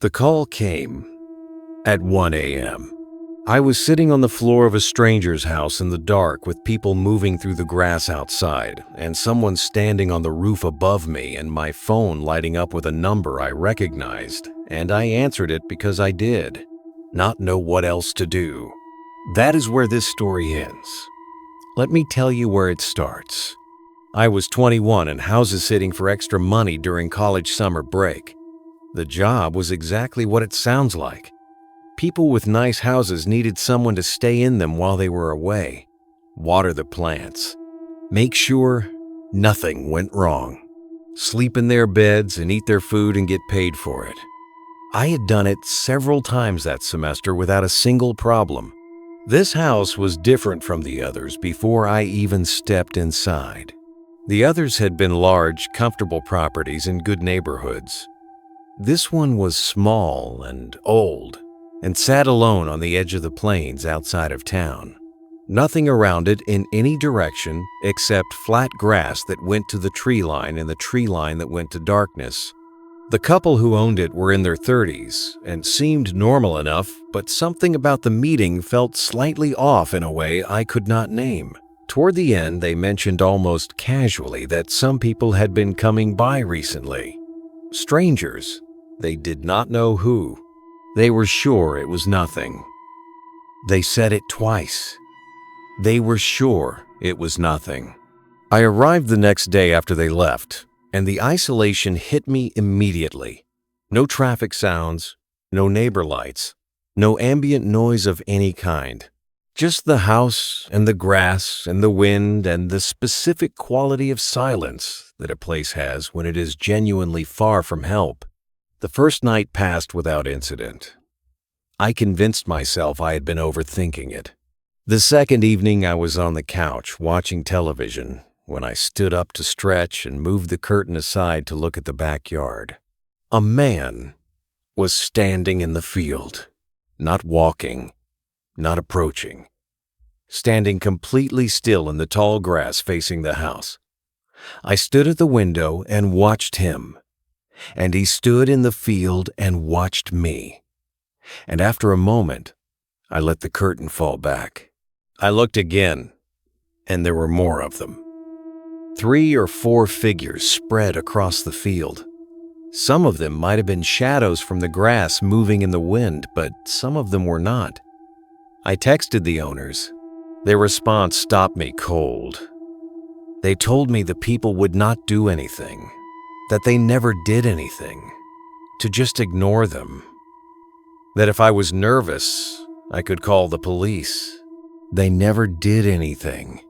The call came at 1 a.m. I was sitting on the floor of a stranger's house in the dark with people moving through the grass outside and someone standing on the roof above me and my phone lighting up with a number I recognized, and I answered it because I did not know what else to do. That is where this story ends. Let me tell you where it starts. I was 21 and house sitting for extra money during college summer break. The job was exactly what it sounds like. People with nice houses needed someone to stay in them while they were away, water the plants, make sure nothing went wrong, sleep in their beds and eat their food and get paid for it. I had done it several times that semester without a single problem. This house was different from the others before I even stepped inside. The others had been large, comfortable properties in good neighborhoods. This one was small and old and sat alone on the edge of the plains outside of town. Nothing around it in any direction except flat grass that went to the tree line and the tree line that went to darkness. The couple who owned it were in their 30s and seemed normal enough, but something about the meeting felt slightly off in a way I could not name. Toward the end, they mentioned almost casually that some people had been coming by recently. Strangers. They did not know who. They were sure it was nothing. They said it twice. They were sure it was nothing. I arrived the next day after they left, and the isolation hit me immediately. No traffic sounds, no neighbor lights, no ambient noise of any kind. Just the house and the grass and the wind and the specific quality of silence that a place has when it is genuinely far from help. The first night passed without incident. I convinced myself I had been overthinking it. The second evening I was on the couch watching television when I stood up to stretch and moved the curtain aside to look at the backyard. A man was standing in the field, not walking, not approaching, standing completely still in the tall grass facing the house. I stood at the window and watched him, and he stood in the field and watched me. And after a moment, I let the curtain fall back. I looked again, and there were more of them. 3 or 4 figures spread across the field. Some of them might have been shadows from the grass moving in the wind, but some of them were not. I texted the owners. Their response stopped me cold. They told me the people would not do anything, that they never did anything, to just ignore them, that if I was nervous, I could call the police. They never did anything,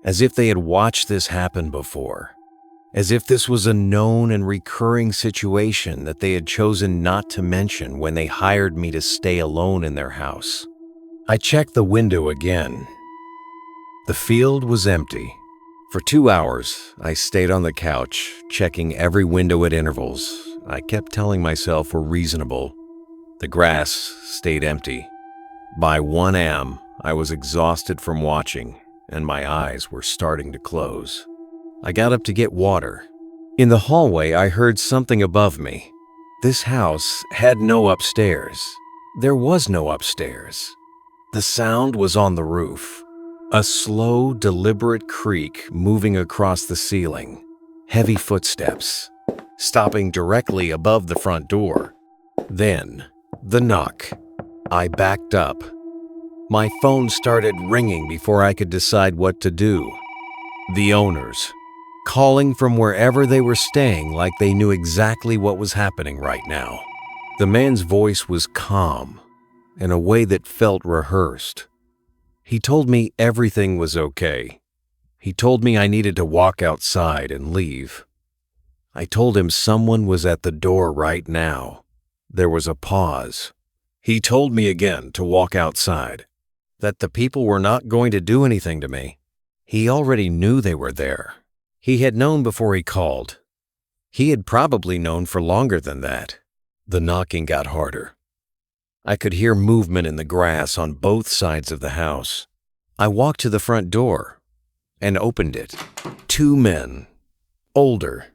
as if they had watched this happen before, as if this was a known and recurring situation that they had chosen not to mention when they hired me to stay alone in their house. I checked the window again. The field was empty. For 2 hours, I stayed on the couch, checking every window at intervals I kept telling myself were reasonable. The grass stayed empty. By 1 a.m., I was exhausted from watching, and my eyes were starting to close. I got up to get water. In the hallway, I heard something above me. This house had no upstairs. There was no upstairs. The sound was on the roof. A slow, deliberate creak moving across the ceiling. Heavy footsteps, stopping directly above the front door. Then, the knock. I backed up. My phone started ringing before I could decide what to do. The owners, calling from wherever they were staying like they knew exactly what was happening right now. The man's voice was calm, in a way that felt rehearsed. He told me everything was okay. He told me I needed to walk outside and leave. I told him someone was at the door right now. There was a pause. He told me again to walk outside, that the people were not going to do anything to me. He already knew they were there. He had known before he called. He had probably known for longer than that. The knocking got harder. I could hear movement in the grass on both sides of the house. I walked to the front door and opened it. 2 men, older,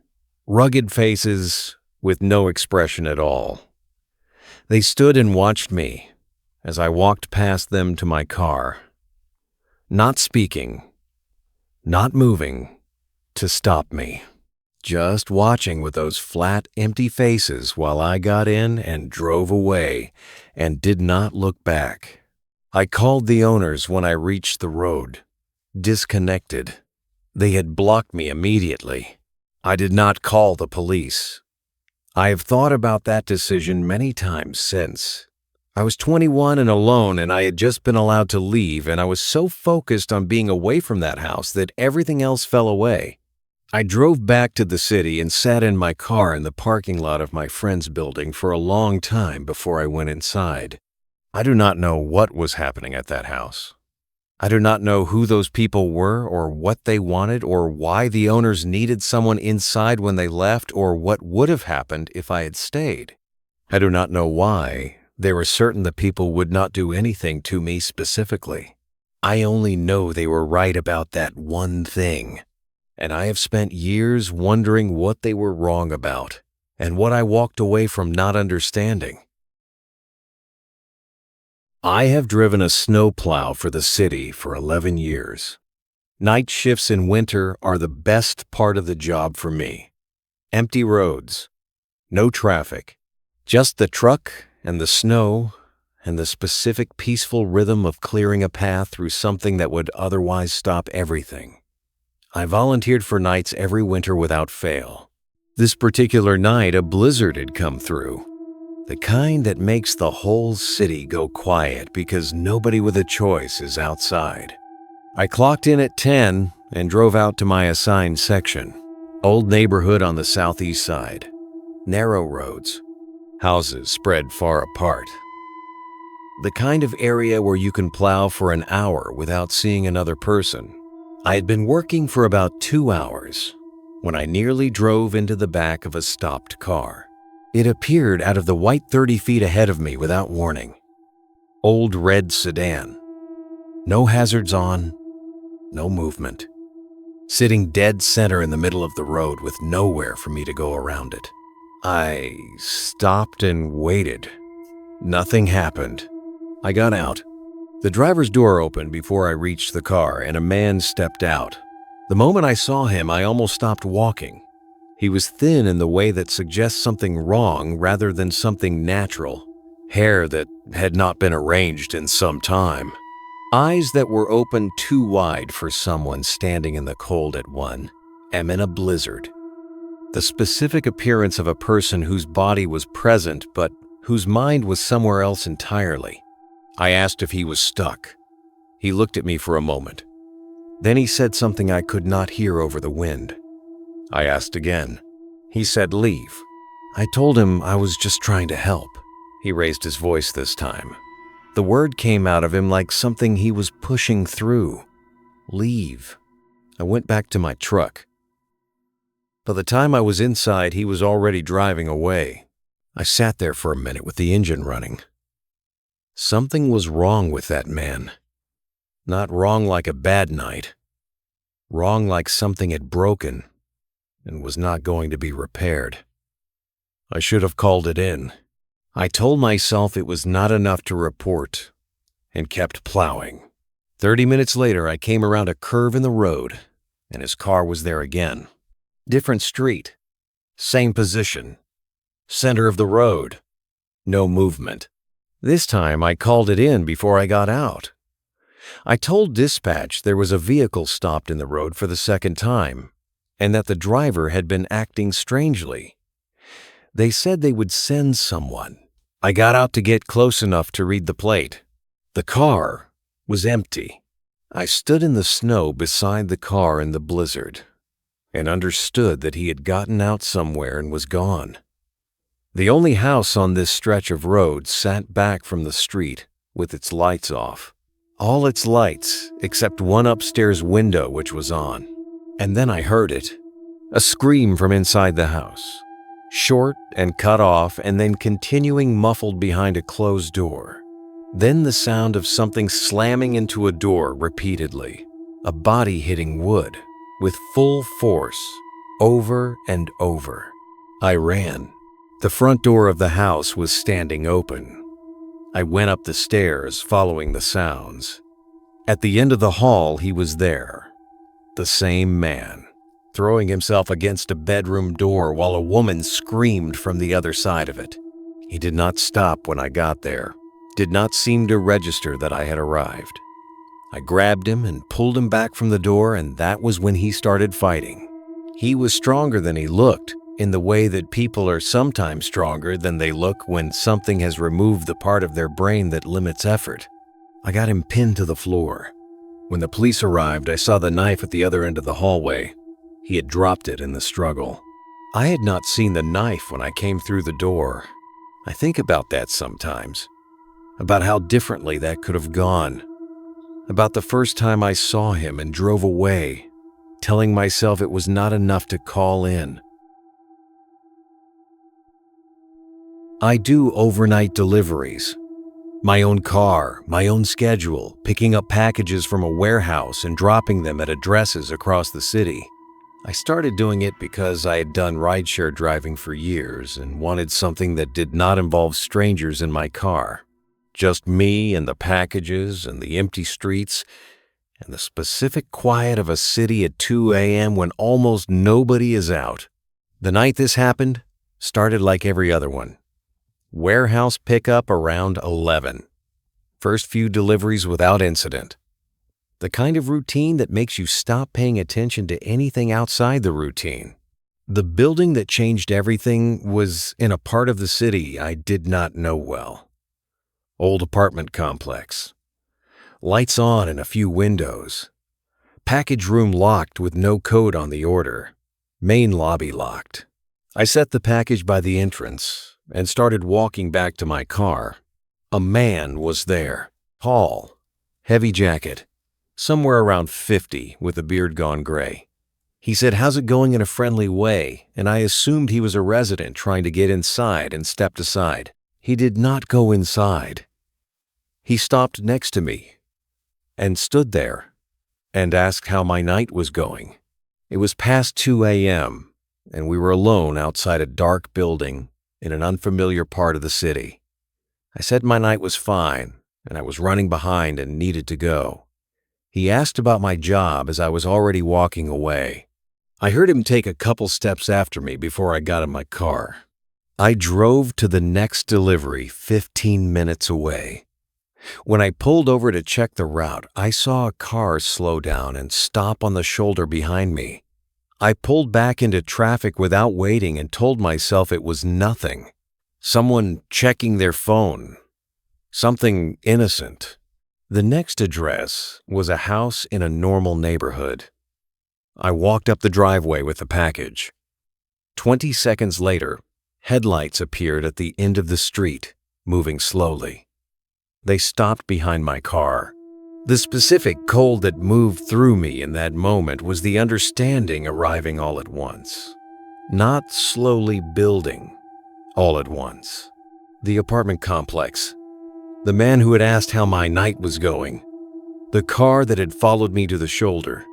rugged faces with no expression at all. They stood and watched me as I walked past them to my car, not speaking, not moving to stop me, just watching with those flat, empty faces while I got in and drove away and did not look back. I called the owners when I reached the road, disconnected. They had blocked me immediately. I did not call the police. I have thought about that decision many times since. I was 21 and alone, and I had just been allowed to leave, and I was so focused on being away from that house that everything else fell away. I drove back to the city and sat in my car in the parking lot of my friend's building for a long time before I went inside. I do not know what was happening at that house. I do not know who those people were or what they wanted or why the owners needed someone inside when they left or what would have happened if I had stayed. I do not know why they were certain the people would not do anything to me specifically. I only know they were right about that one thing, and I have spent years wondering what they were wrong about and what I walked away from not understanding. I have driven a snowplow for the city for 11 years. Night shifts in winter are the best part of the job for me. Empty roads, no traffic, just the truck and the snow and the specific peaceful rhythm of clearing a path through something that would otherwise stop everything. I volunteered for nights every winter without fail. This particular night, a blizzard had come through. The kind that makes the whole city go quiet because nobody with a choice is outside. I clocked in at 10 and drove out to my assigned section. Old neighborhood on the southeast side. Narrow roads. Houses spread far apart. The kind of area where you can plow for an hour without seeing another person. I had been working for about 2 hours when I nearly drove into the back of a stopped car. It appeared out of the white 30 feet ahead of me without warning. Old red sedan. No hazards on, no movement. Sitting dead center in the middle of the road with nowhere for me to go around it. I stopped and waited. Nothing happened. I got out. The driver's door opened before I reached the car, and a man stepped out. The moment I saw him, I almost stopped walking. He was thin in the way that suggests something wrong rather than something natural. Hair that had not been arranged in some time. Eyes that were open too wide for someone standing in the cold at 1 a.m. in a blizzard. The specific appearance of a person whose body was present but whose mind was somewhere else entirely. I asked if he was stuck. He looked at me for a moment. Then he said something I could not hear over the wind. I asked again. He said, "Leave." I told him I was just trying to help. He raised his voice this time. The word came out of him like something he was pushing through. Leave. I went back to my truck. By the time I was inside, he was already driving away. I sat there for a minute with the engine running. Something was wrong with that man. Not wrong like a bad night. Wrong like something had broken and was not going to be repaired. I should have called it in. I told myself it was not enough to report and kept plowing. 30 minutes later, I came around a curve in the road and his car was there again. Different street, same position, center of the road, no movement. This time I called it in before I got out. I told dispatch there was a vehicle stopped in the road for the second time and that the driver had been acting strangely. They said they would send someone. I got out to get close enough to read the plate. The car was empty. I stood in the snow beside the car in the blizzard and understood that he had gotten out somewhere and was gone. The only house on this stretch of road sat back from the street with its lights off. All its lights except one upstairs window which was on. And then I heard it, a scream from inside the house, short and cut off and then continuing muffled behind a closed door. Then the sound of something slamming into a door repeatedly, a body hitting wood with full force over and over. I ran. The front door of the house was standing open. I went up the stairs, following the sounds. At the end of the hall, he was there. The same man, throwing himself against a bedroom door while a woman screamed from the other side of it. He did not stop when I got there, did not seem to register that I had arrived. I grabbed him and pulled him back from the door, and that was when he started fighting. He was stronger than he looked, in the way that people are sometimes stronger than they look when something has removed the part of their brain that limits effort. I got him pinned to the floor. When the police arrived, I saw the knife at the other end of the hallway. He had dropped it in the struggle. I had not seen the knife when I came through the door. I think about that sometimes, about how differently that could have gone, about the first time I saw him and drove away, telling myself it was not enough to call in. I do overnight deliveries. My own car, my own schedule, picking up packages from a warehouse and dropping them at addresses across the city. I started doing it because I had done rideshare driving for years and wanted something that did not involve strangers in my car. Just me and the packages and the empty streets and the specific quiet of a city at 2 a.m. when almost nobody is out. The night this happened started like every other one. Warehouse pickup around 11. First few deliveries without incident. The kind of routine that makes you stop paying attention to anything outside the routine. The building that changed everything was in a part of the city I did not know well. Old apartment complex. Lights on and a few windows. Package room locked with no code on the order. Main lobby locked. I set the package by the entrance and started walking back to my car. A man was there, tall, heavy jacket, somewhere around 50 with a beard gone gray. He said, "How's it going?" in a friendly way, and I assumed he was a resident trying to get inside and stepped aside. He did not go inside. He stopped next to me and stood there and asked how my night was going. It was past 2 a.m., and we were alone outside a dark building in an unfamiliar part of the city. I said my night was fine, and I was running behind and needed to go. He asked about my job as I was already walking away. I heard him take a couple steps after me before I got in my car. I drove to the next delivery 15 minutes away. When I pulled over to check the route, I saw a car slow down and stop on the shoulder behind me. I pulled back into traffic without waiting and told myself it was nothing. Someone checking their phone. Something innocent. The next address was a house in a normal neighborhood. I walked up the driveway with the package. 20 seconds later, headlights appeared at the end of the street, moving slowly. They stopped behind my car. The specific cold that moved through me in that moment was the understanding arriving all at once. Not slowly building, all at once. The apartment complex. The man who had asked how my night was going. The car that had followed me to the shoulder.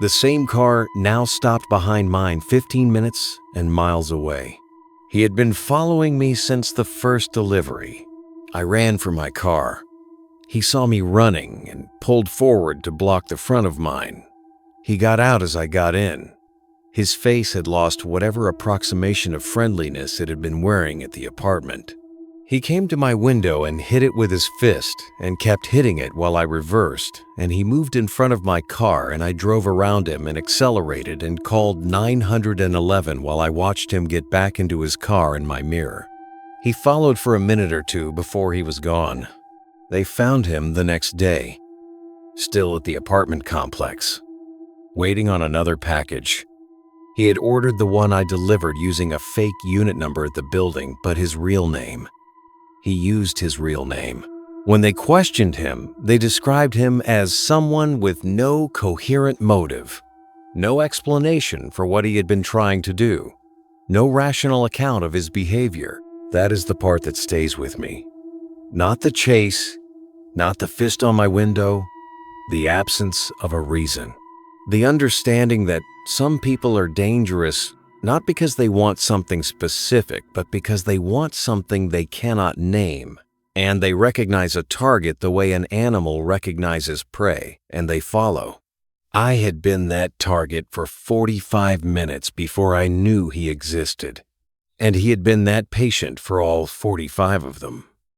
The same car now stopped behind mine 15 minutes and miles away. He had been following me since the first delivery. I ran for my car. He saw me running and pulled forward to block the front of mine. He got out as I got in. His face had lost whatever approximation of friendliness it had been wearing at the apartment. He came to my window and hit it with his fist and kept hitting it while I reversed, and he moved in front of my car and I drove around him and accelerated and called 911 while I watched him get back into his car in my mirror. He followed for a minute or two before he was gone. They found him the next day, still at the apartment complex, waiting on another package. He had ordered the one I delivered using a fake unit number at the building, but his real name. He used his real name. When they questioned him, they described him as someone with no coherent motive, no explanation for what he had been trying to do, no rational account of his behavior. That is the part that stays with me. Not the chase, not the fist on my window, the absence of a reason. The understanding that some people are dangerous Not because they want something specific, but because they want something they cannot name. And they recognize a target the way an animal recognizes prey, and they follow. I had been that target for 45 minutes before I knew he existed. And he had been that patient for all 45 of them.